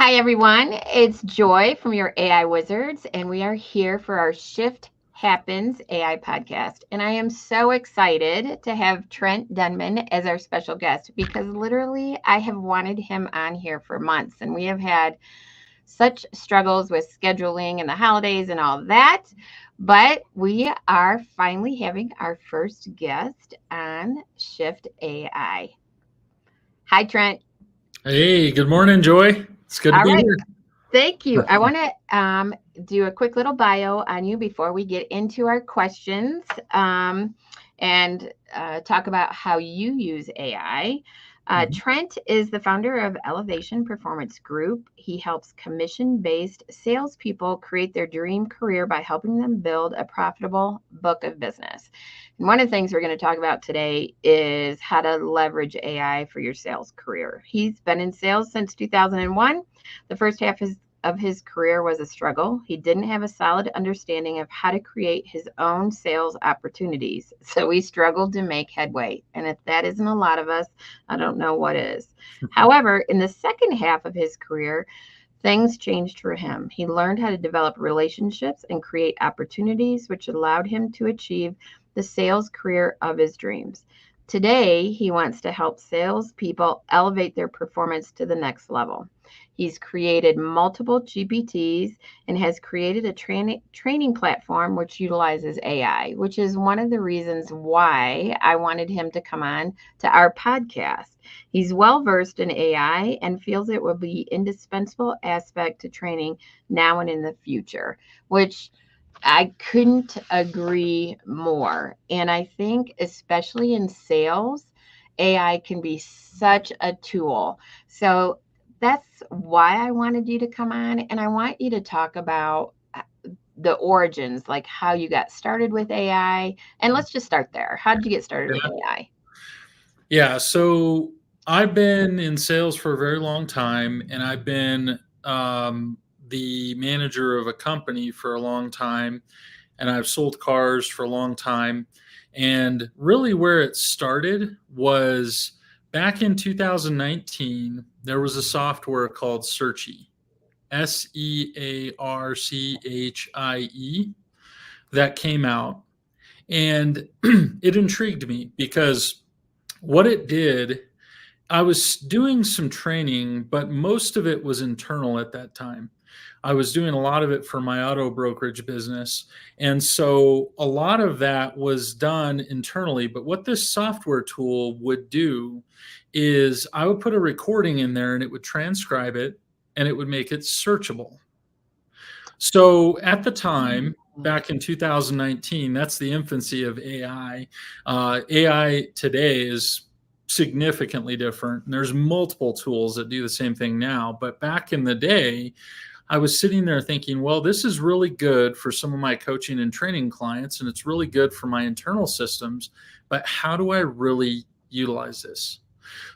Hi, everyone. It's Joy from your AI Wizards, and we are here for our Shift Happens AI podcast. And I am so excited to have Trent Dunman as our special guest because literally I have wanted him on here for months, and we have had such struggles with scheduling and the holidays and all that. But we are finally having our first guest on Shift AI. Hi, Trent. Hey, good morning, Joy. It's good to All be right. here. Thank you. I want to do a quick little bio on you before we get into our questions and talk about how you use AI. Mhm. Trent is the founder of Elevation Performance Group. He helps commission based salespeople create their dream career by helping them build a profitable book of business. And one of the things we're going to talk about today is how to leverage AI for your sales career. He's been in sales since 2001. The first half of his career was a struggle. He didn't have a solid understanding of how to create his own sales opportunities. So he struggled to make headway. And if that isn't a lot of us, I don't know what is. However, in the second half of his career, things changed for him. He learned how to develop relationships and create opportunities, which allowed him to achieve the sales career of his dreams. Today, he wants to help salespeople elevate their performance to the next level. He's created multiple GPTs and has created a training platform which utilizes AI, which is one of the reasons why I wanted him to come on to our podcast. He's well versed in AI and feels it will be indispensable aspect to training now and in the future, which I couldn't agree more. And I think, especially in sales, AI can be such a tool. So that's why I wanted you to come on. And I want you to talk about the origins, like how you got started with AI. And let's just start there. How did you get started with Yeah. AI? So I've been in sales for a very long time, and I've been the manager of a company for a long time, and I've sold cars for a long time. And really, where it started was back in 2019, there was a software called Searchie, Searchie, that came out. And it intrigued me because what it did, I was doing some training, but most of it was internal at that time. I was doing a lot of it for my auto brokerage business. And so a lot of that was done internally. But what this software tool would do is I would put a recording in there and it would transcribe it and it would make it searchable. So at the time, back in 2019, that's the infancy of AI. AI today is significantly different. And there's multiple tools that do the same thing now. But back in the day, I was sitting there thinking, well, this is really good for some of my coaching and training clients, and it's really good for my internal systems. But how do I really utilize this?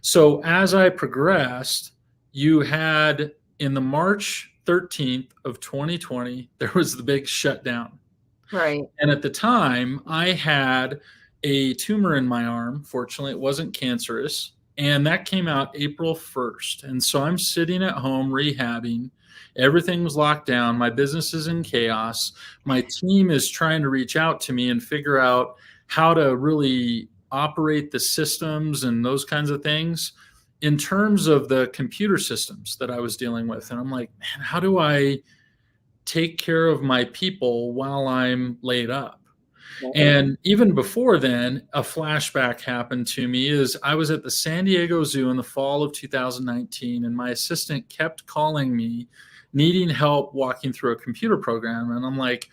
So as I progressed, you had in the March 13th of 2020, there was the big shutdown. Right. And at the time, I had a tumor in my arm. Fortunately, it wasn't cancerous. And that came out April 1st. And so I'm sitting at home rehabbing. Everything was locked down. My business is in chaos. My team is trying to reach out to me and figure out how to really operate the systems and those kinds of things in terms of the computer systems that I was dealing with. And I'm like, man, how do I take care of my people while I'm laid up? Right. And even before then, a flashback happened to me is I was at the San Diego Zoo in the fall of 2019, and my assistant kept calling me needing help walking through a computer program. And I'm like,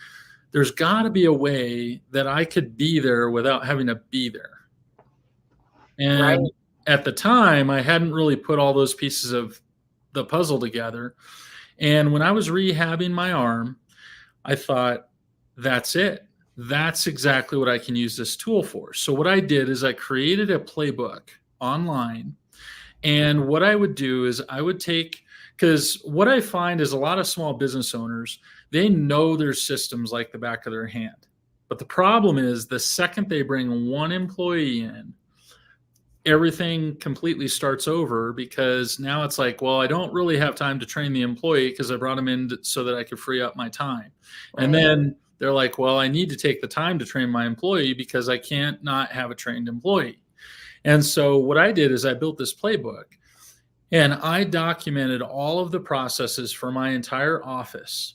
there's got to be a way that I could be there without having to be there. And Right. at the time, I hadn't really put all those pieces of the puzzle together. And when I was rehabbing my arm, I thought, that's it. That's exactly what I can use this tool for. So, what I did is I created a playbook online. And what I would do is I would take, because what I find is a lot of small business owners, they know their systems like the back of their hand. But the problem is the second they bring one employee in, everything completely starts over, because now it's like, well, I don't really have time to train the employee because I brought him in so that I could free up my time. Right. And then they're like, well, I need to take the time to train my employee because I can't not have a trained employee. And so what I did is I built this playbook, and I documented all of the processes for my entire office.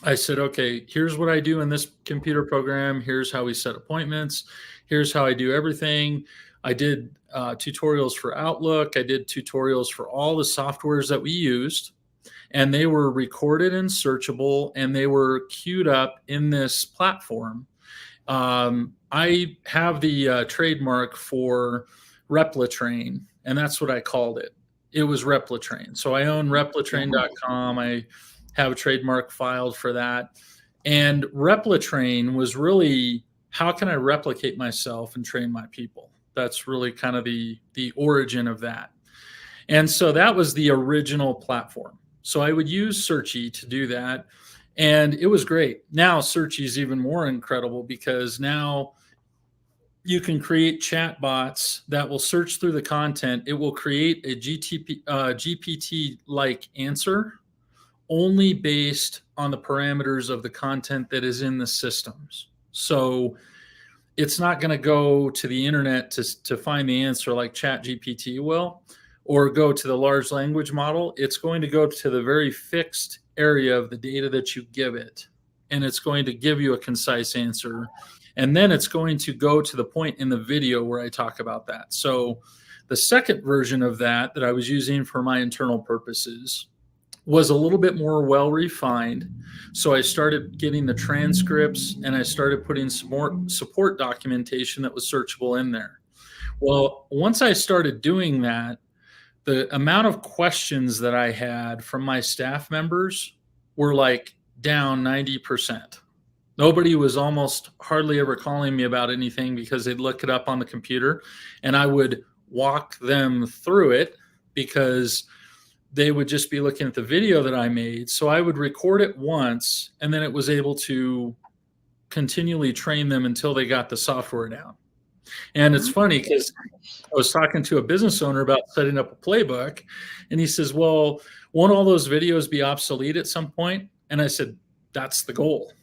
I said, okay, here's what I do in this computer program. Here's how we set appointments. Here's how I do everything. I did tutorials for Outlook. I did tutorials for all the softwares that we used, and they were recorded and searchable, and they were queued up in this platform. I have the trademark for Replitrain, and that's what I called it. It was Replitrain. So I own Replitrain.com. I have a trademark filed for that. And Replitrain was really, how can I replicate myself and train my people? That's really kind of the origin of that. And so that was the original platform. So I would use Searchy to do that. And it was great. Now Searchy is even more incredible, because now you can create chat bots that will search through the content. It will create a GPT-like answer only based on the parameters of the content that is in the systems. So it's not going to go to the internet to find the answer like ChatGPT will, or go to the large language model. It's going to go to the very fixed area of the data that you give it, and it's going to give you a concise answer. And then it's going to go to the point in the video where I talk about that. So the second version of that I was using for my internal purposes was a little bit more well refined. So I started getting the transcripts, and I started putting some more support documentation that was searchable in there. Well, once I started doing that, the amount of questions that I had from my staff members were like down 90%. Nobody was almost hardly ever calling me about anything, because they'd look it up on the computer, and I would walk them through it, because they would just be looking at the video that I made. So I would record it once, and then it was able to continually train them until they got the software down. And it's funny, because I was talking to a business owner about setting up a playbook, and he says, well, won't all those videos be obsolete at some point? And I said, that's the goal.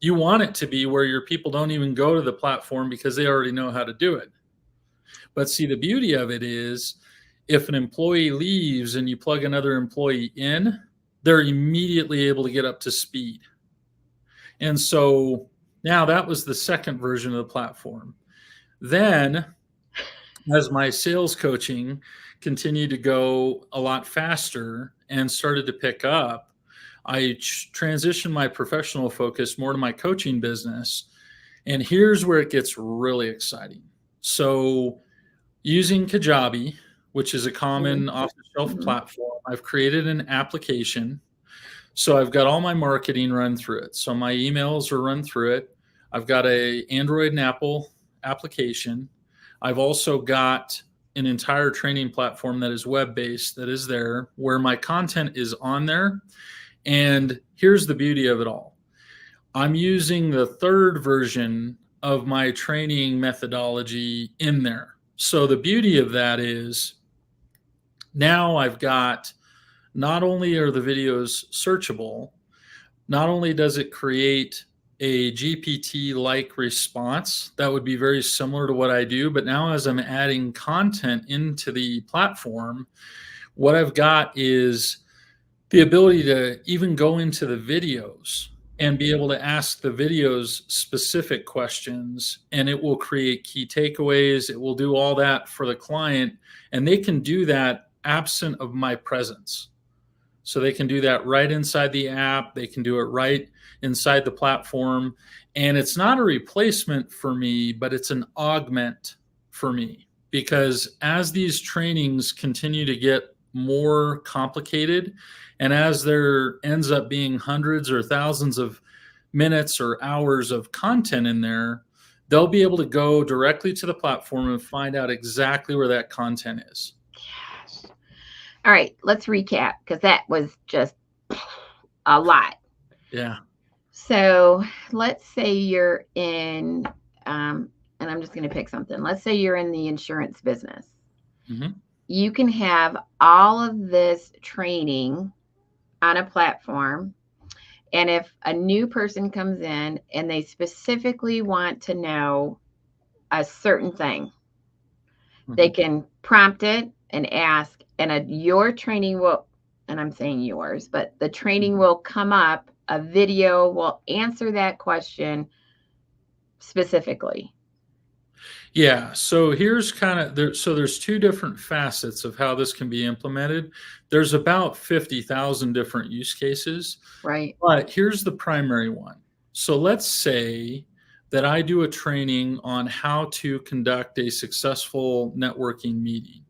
You want it to be where your people don't even go to the platform, because they already know how to do it. But see, the beauty of it is, if an employee leaves and you plug another employee in, they're immediately able to get up to speed. And so now that was the second version of the platform. Then, as my sales coaching continued to go a lot faster and started to pick up, I transitioned my professional focus more to my coaching business. And here's where it gets really exciting. So using Kajabi, which is a common off-the-shelf platform, I've created an application. So I've got all my marketing run through it. So my emails are run through it. I've got an Android and Apple application. I've also got an entire training platform that is web-based that is there, where my content is on there. And here's the beauty of it all. I'm using the third version of my training methodology in there. So the beauty of that is, now I've got, not only are the videos searchable, not only does it create a GPT-like response that would be very similar to what I do, but now as I'm adding content into the platform, what I've got is the ability to even go into the videos and be able to ask the videos specific questions, and it will create key takeaways. It will do all that for the client, and they can do that absent of my presence. So they can do that right inside the app. They can do it right inside the platform. And it's not a replacement for me, but it's an augment for me, because as these trainings continue to get more complicated, and as there ends up being hundreds or thousands of minutes or hours of content in there, they'll be able to go directly to the platform and find out exactly where that content is. Gosh. All right, let's recap, because that was just a lot. Yeah. So let's say you're in and I'm just going to pick something. Let's say you're in the insurance business. Mm-hmm. You can have all of this training on a platform. And if a new person comes in and they specifically want to know a certain thing, they can prompt it and ask, and your training will, and I'm saying yours, but the training will come up, a video will answer that question specifically. Yeah, so here's kind of there. So there's two different facets of how this can be implemented. There's about 50,000 different use cases, Right. but here's the primary one. So let's say that I do a training on how to conduct a successful networking meeting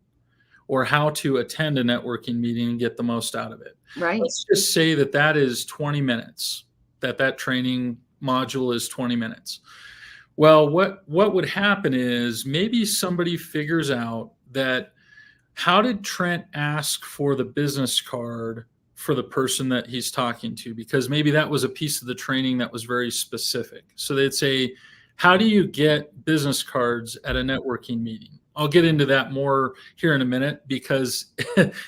or how to attend a networking meeting and get the most out of it. Right. Let's just say that that is 20 minutes, that training module is 20 minutes. Well, what would happen is maybe somebody figures out that how did Trent ask for the business card for the person that he's talking to? Because maybe that was a piece of the training that was very specific. So they'd say, how do you get business cards at a networking meeting? I'll get into that more here in a minute because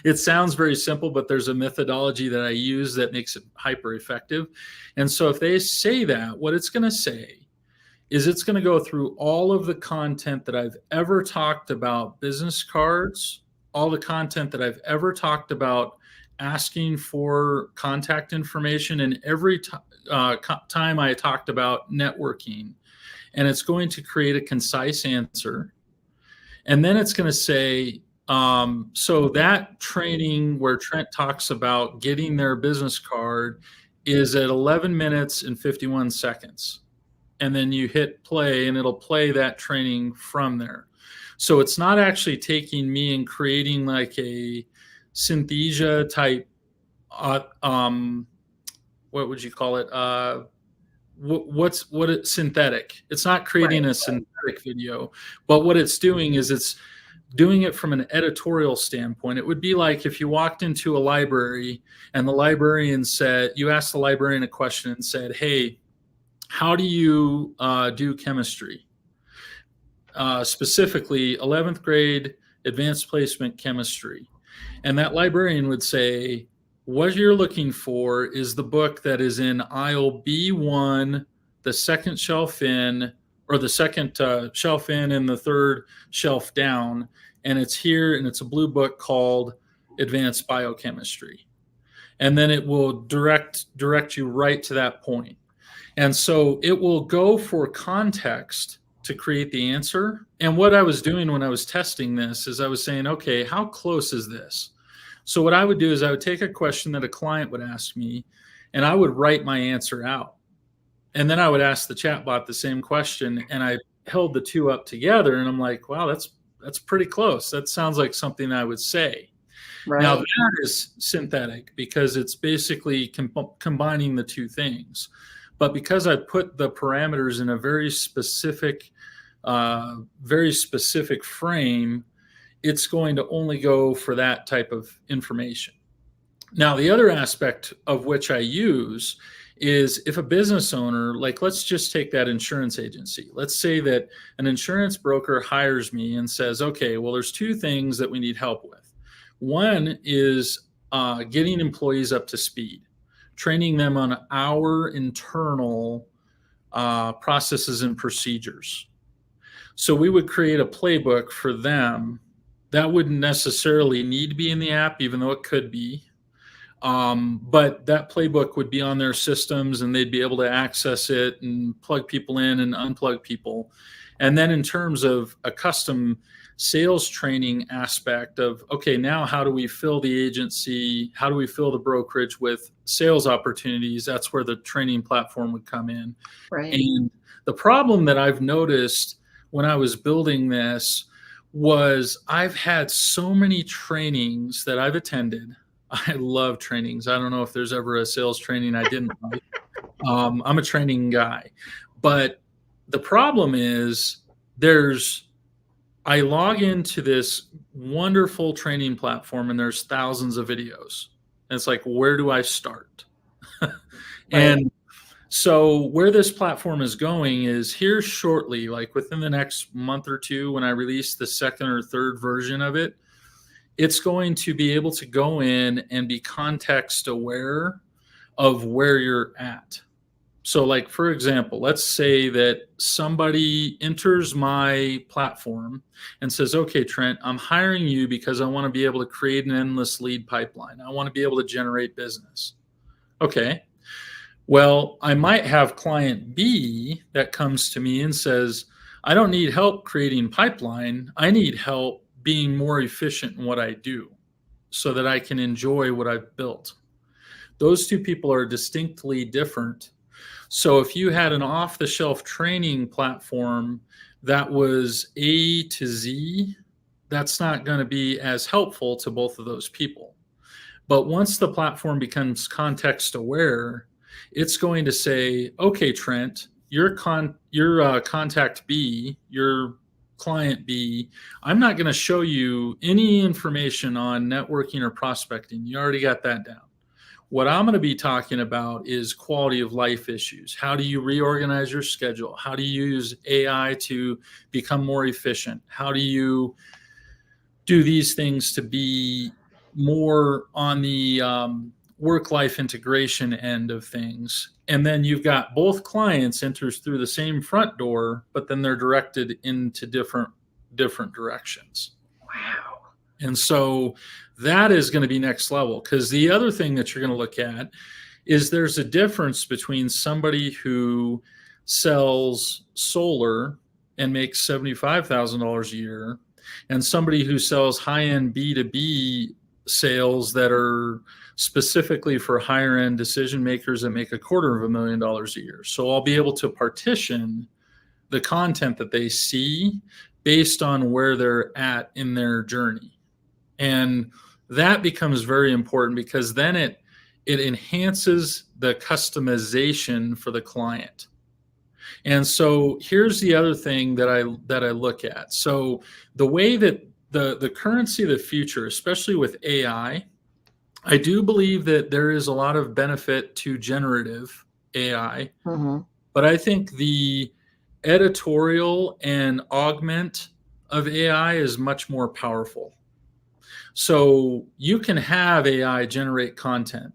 it sounds very simple, but there's a methodology that I use that makes it hyper effective. And so if they say that, what it's going to say is it's going to go through all of the content that I've ever talked about business cards, all the content that I've ever talked about asking for contact information, and every time I talked about networking. And it's going to create a concise answer. And then it's going to say, so that training where Trent talks about getting their business card is at 11 minutes and 51 seconds. And then you hit play and it'll play that training from there. So it's not actually taking me and creating like a Synthesia type, what would you call it? Synthetic. It's not creating a synthetic video, but what it's doing is it's doing it from an editorial standpoint. It would be like if you walked into a library and the librarian said, you asked the librarian a question and said, hey, how do you do chemistry? Specifically, 11th grade advanced placement chemistry. And that librarian would say, what you're looking for is the book that is in aisle B1, the second shelf in, or the second shelf in and the third shelf down. And it's here, and it's a blue book called Advanced Biochemistry. And then it will direct you right to that point. And so it will go for context to create the answer. And what I was doing when I was testing this is I was saying, okay, how close is this? So what I would do is I would take a question that a client would ask me, and I would write my answer out. And then I would ask the chatbot the same question, and I held the two up together, and I'm like, wow, that's pretty close. That sounds like something I would say. Right. Now that is synthetic because it's basically combining the two things. But because I put the parameters in a very specific frame, it's going to only go for that type of information. Now, the other aspect of which I use is if a business owner, like let's just take that insurance agency. Let's say that an insurance broker hires me and says, okay, well, there's two things that we need help with. One is getting employees up to speed, training them on our internal processes and procedures. So we would create a playbook for them. That wouldn't necessarily need to be in the app, even though it could be. But that playbook would be on their systems and they'd be able to access it and plug people in and unplug people. And then in terms of a custom sales training aspect of, okay, now how do we fill the agency? How do we fill the brokerage with sales opportunities? That's where the training platform would come in. Right. And the problem that I've noticed when I was building this was I've had so many trainings that I've attended. I love trainings. I don't know if there's ever a sales training I didn't like. I'm a training guy. But the problem is I log into this wonderful training platform and there's thousands of videos. And it's like, where do I start? And So where this platform is going is here shortly, like within the next month or two, when I release the second or third version of it, it's going to be able to go in and be context aware of where you're at. So, like, for example, let's say that somebody enters my platform and says, okay, Trent, I'm hiring you because I want to be able to create an endless lead pipeline. I want to be able to generate business. Okay. Well, I might have client B that comes to me and says, I don't need help creating pipeline. I need help being more efficient in what I do so that I can enjoy what I've built. Those two people are distinctly different. So if you had an off-the-shelf training platform that was A to Z, that's not going to be as helpful to both of those people. But once the platform becomes context aware, it's going to say, okay, Trent, your contact B, your client B, I'm not going to show you any information on networking or prospecting. You already got that down. What I'm going to be talking about is quality of life issues. How do you reorganize your schedule? How do you use AI to become more efficient? How do you do these things to be more on the work-life integration end of things? And then you've got both clients enters through the same front door, but then they're directed into different directions. Wow. And so that is going to be next level, because the other thing that you're going to look at is there's a difference between somebody who sells solar and makes $75,000 a year and somebody who sells high-end B2B sales that are specifically for higher-end decision makers that make $250,000 a year. So I'll be able to partition the content that they see based on where they're at in their journey. And that becomes very important, because then it enhances the customization for the client. And so here's the other thing that I look at. So the way that the currency of the future, especially with AI, I do believe that there is a lot of benefit to generative AI, but I think the editorial and augment of AI is much more powerful. So you can have AI generate content,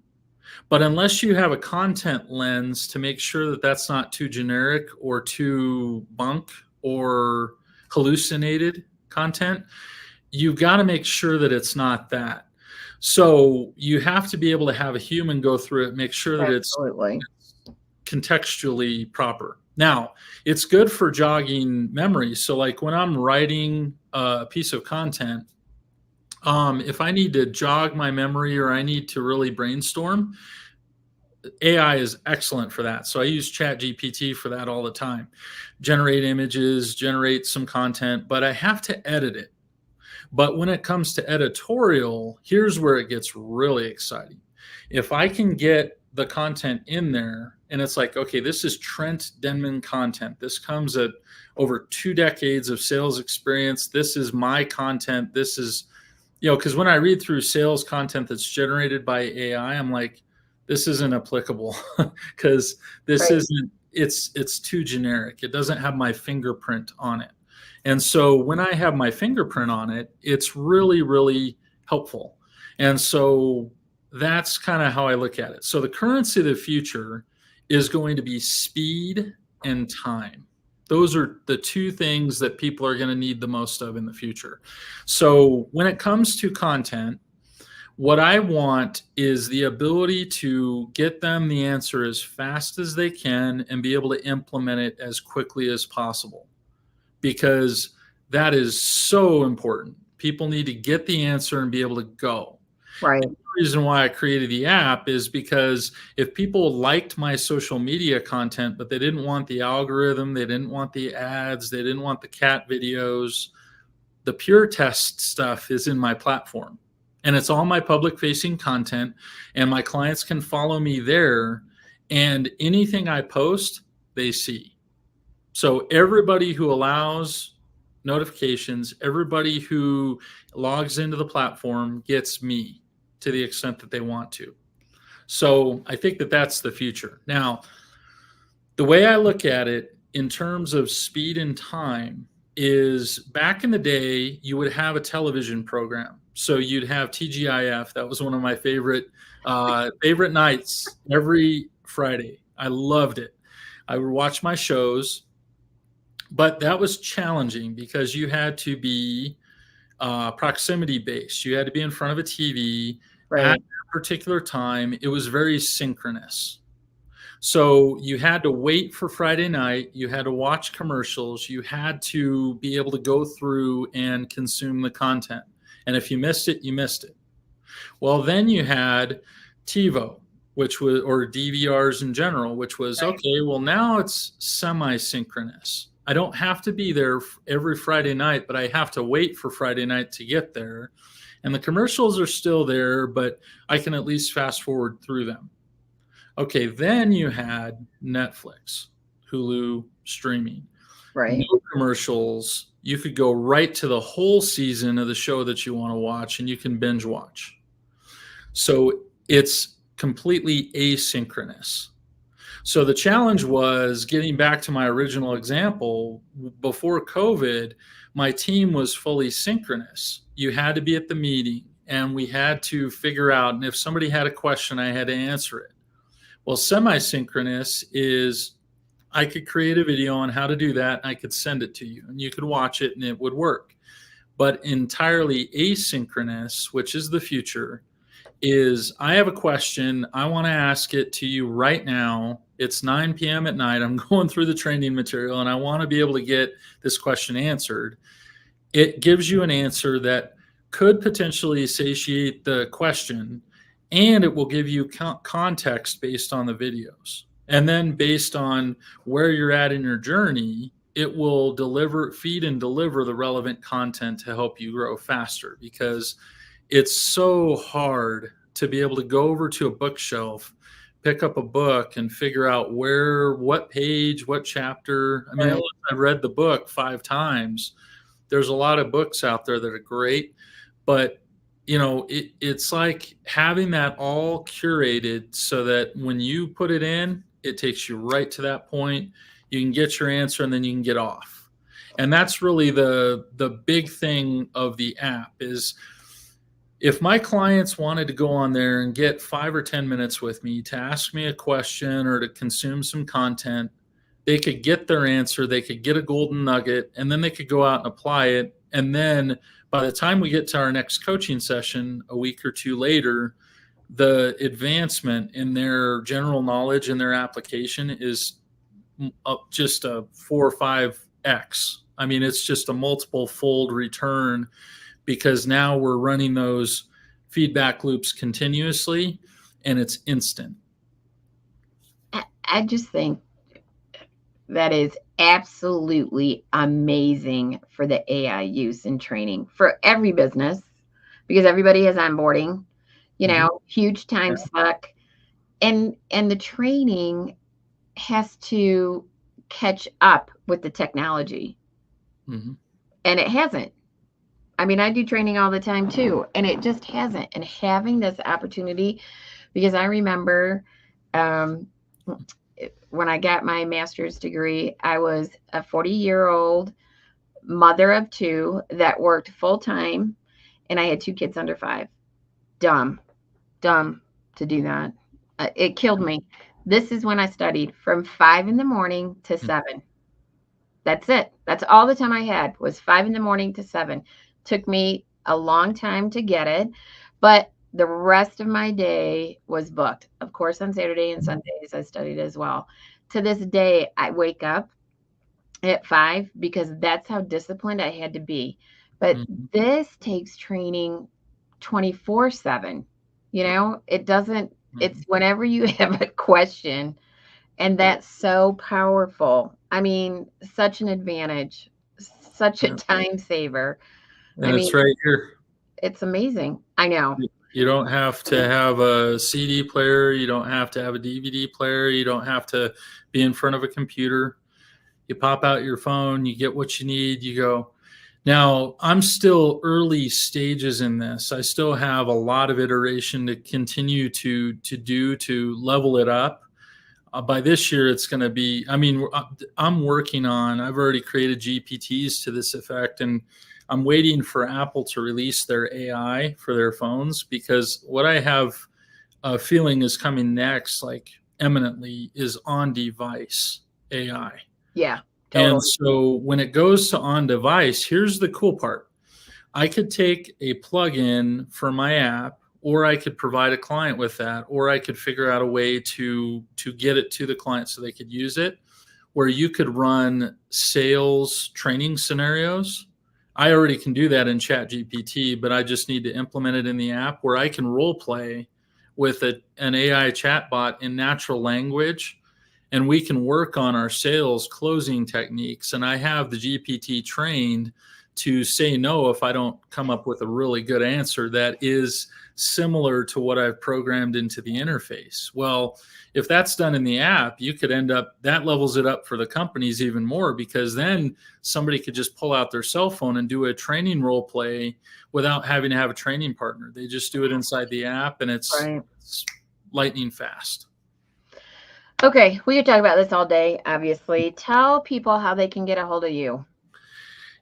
but unless you have a content lens to make sure that that's not too generic or too bunk or hallucinated content, you've got to make sure that it's not that. So you have to be able to have a human go through it, make sure that it's contextually proper. Now, it's good for jogging memory. So like when I'm writing a piece of content, if I need to jog my memory or I need to really brainstorm, AI is excellent for that. So I use ChatGPT for that all the time. Generate images, generate some content, but I have to edit it. But when it comes to editorial, here's where it gets really exciting. If I can get the content in there and it's like, okay, this is Trent Denman content. This comes at over 2 decades of sales experience. This is my content. This is, because when I read through sales content that's generated by AI, I'm like, this isn't applicable because this isn't, it's too generic. It doesn't have my fingerprint on it. And so when I have my fingerprint on it, it's really, really helpful. And so that's kind of how I look at it. So the currency of the future is going to be speed and time. Those are the two things that people are going to need the most of in the future. So when it comes to content, what I want is the ability to get them the answer as fast as they can and be able to implement it as quickly as possible, because that is so important. People need to get the answer and be able to go. Right. And the reason why I created the app is because if people liked my social media content, but they didn't want the algorithm, they didn't want the ads, they didn't want the cat videos, the pure test stuff is in my platform. And it's all my public facing content, and my clients can follow me there, and anything I post, they see. So everybody who allows notifications, everybody who logs into the platform gets me to the extent that they want to. So I think that that's the future. Now, The way I look at it in terms of speed and time is back in the day, you would have a television program. So you'd have TGIF. That was one of my favorite nights every Friday. I loved it. I would watch my shows, but that was challenging because you had to be proximity based. You had to be in front of a TV at a particular time. It was very synchronous. So you had to wait for Friday night. You had to watch commercials. You had to be able to go through and consume the content. And if you missed it, you missed it. Well, then you had TiVo, which was, or DVRs in general, which was, okay, well, now it's semi-synchronous. I don't have to be there every Friday night, but I have to wait for Friday night to get there. And the commercials are still there, but I can at least fast forward through them. Okay, then you had Netflix, Hulu streaming. No commercials. You could go right to the whole season of the show that you want to watch, and you can binge watch. So it's completely asynchronous. So the challenge was, getting back to my original example, before COVID, my team was fully synchronous. You had to be at the meeting, and we had to figure out, and if somebody had a question, I had to answer it. Well, semi-synchronous is I could create a video on how to do that, and I could send it to you, and you could watch it, and it would work. But entirely asynchronous, which is the future, is I have a question. I want to ask it to you right now. It's 9 p.m. at night. I'm going through the training material, and I want to be able to get this question answered. It gives you an answer that could potentially satiate the question, and it will give you context based on the videos. And then based on where you're at in your journey, it will feed and deliver the relevant content to help you grow faster, because it's so hard to be able to go over to a bookshelf, pick up a book, and figure out what page, what chapter. I mean, I've read the book 5 times. There's a lot of books out there that are great, but it's like having that all curated so that when you put it in, it takes you right to that point. You can get your answer, and then you can get off. And that's really the big thing of the app is, if my clients wanted to go on there and get 5 or 10 minutes with me to ask me a question or to consume some content, they could get their answer, they could get a golden nugget, and then they could go out and apply it. And then by the time we get to our next coaching session a week or 2 later, the advancement in their general knowledge and their application is just a 4 or 5x. I mean, it's just a multiple fold return, because now we're running those feedback loops continuously, and it's instant. I just think that is absolutely amazing for the AI use in training for every business, because everybody has onboarding, huge time suck. And the training has to catch up with the technology. And it hasn't. I mean, I do training all the time too, and it just hasn't. And having this opportunity, because I remember when I got my master's degree, I was a 40-year-old mother of 2 that worked full time, and I had 2 kids under 5. Dumb to do that. It killed me. This is when I studied from 5 in the morning to 7. That's it. That's all the time I had, was 5 in the morning to 7. Took me a long time to get it, but the rest of my day was booked. Of course, on Saturday and Sundays, I studied as well. To this day, I wake up at 5 because that's how disciplined I had to be. But this takes training 24/7. It doesn't, it's whenever you have a question, and that's so powerful. I mean, such an advantage, such a time saver. And it's right here. It's amazing. I know. You don't have to have a CD player. You don't have to have a DVD player. You don't have to be in front of a computer. You pop out your phone, you get what you need, you go. Now, I'm still early stages in this. I still have a lot of iteration to continue to level it up. By this year, it's going to be, I mean, I'm working on, I've already created GPTs to this effect, and I'm waiting for Apple to release their AI for their phones, because what I have a feeling is coming next, like eminently, is on device AI. Yeah, And totally. so when it goes to on device, here's the cool part. I could take a plugin for my app, or I could provide a client with that, or I could figure out a way to get it to the client so they could use it, where you could run sales training scenarios. I already can do that in ChatGPT, but I just need to implement it in the app where I can role play with an AI chatbot in natural language, and we can work on our sales closing techniques. And I have the GPT trained to say no if I don't come up with a really good answer that is similar to what I've programmed into the interface. Well, if that's done in the app, you could end up, that levels it up for the companies even more, because then somebody could just pull out their cell phone and do a training role play without having to have a training partner. They just do it inside the app, and it's lightning fast. Okay, we could talk about this all day, obviously. Tell people how they can get a hold of you.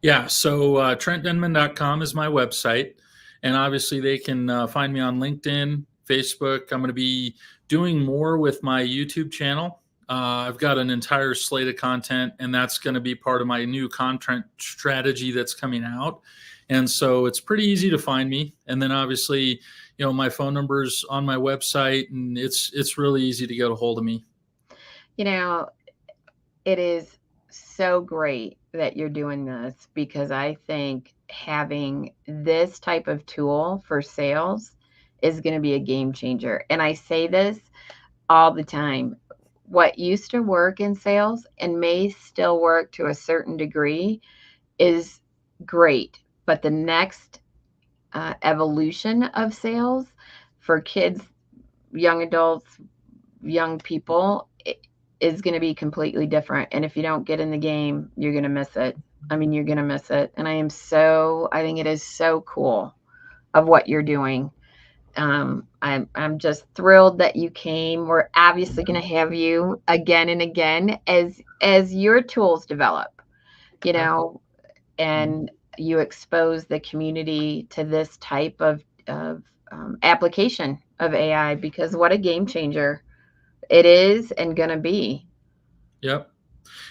Yeah, so TrentDenman.com is my website. And obviously they can find me on LinkedIn, Facebook. I'm going to be doing more with my YouTube channel. I've got an entire slate of content, and that's going to be part of my new content strategy that's coming out. And so it's pretty easy to find me. And then obviously, my phone number's on my website, and it's really easy to get a hold of me. It is so great that you're doing this, because I think having this type of tool for sales is going to be a game changer. And I say this all the time. What used to work in sales and may still work to a certain degree is great. But the next evolution of sales for kids, young adults, young people, is going to be completely different. And if you don't get in the game, you're going to miss it. I mean, you're going to miss it. And I think it is so cool of what you're doing. I'm just thrilled that you came. We're obviously going to have you again and again as your tools develop, and you expose the community to this type of application of AI, because what a game changer it is and going to be. Yep.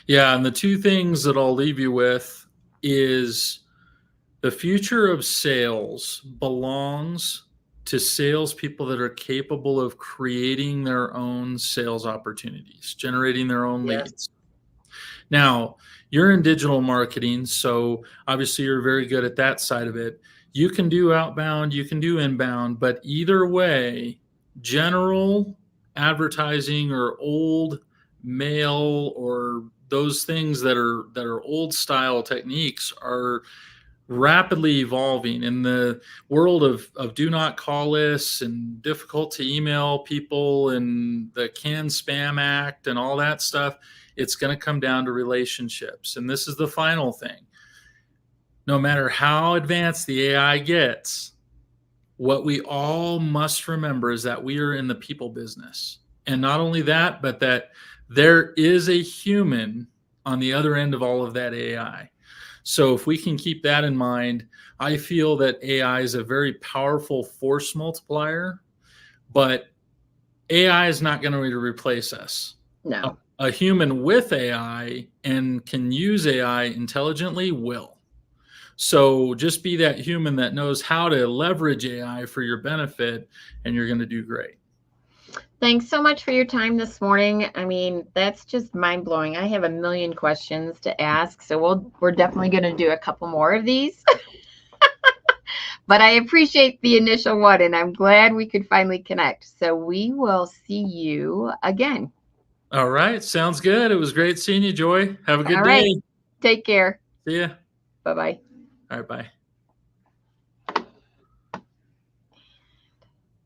Yeah. And the two things that I'll leave you with is the future of sales belongs to salespeople that are capable of creating their own sales opportunities, generating their own leads. Now, you're in digital marketing, so obviously you're very good at that side of it. You can do outbound, you can do inbound, but either way, general advertising or old mail or those things that are old style techniques are rapidly evolving in the world of do not call lists and difficult to email people and the canned spam act and all that stuff. It's going to come down to relationships. And this is the final thing. No matter how advanced the AI gets, what we all must remember is that we are in the people business. And not only that, but that there is a human on the other end of all of that AI. So if we can keep that in mind, I feel that AI is a very powerful force multiplier, but AI is not going to replace us. No. A human with AI and can use AI intelligently will. So just be that human that knows how to leverage AI for your benefit, and you're going to do great. Thanks so much for your time this morning. I mean, that's just mind blowing. I have a million questions to ask, so we're definitely going to do a couple more of these. But I appreciate the initial one, and I'm glad we could finally connect. So we will see you again. All right. Sounds good. It was great seeing you, Joy. Have a good day. Take care. See ya. Bye-bye. All right. Bye.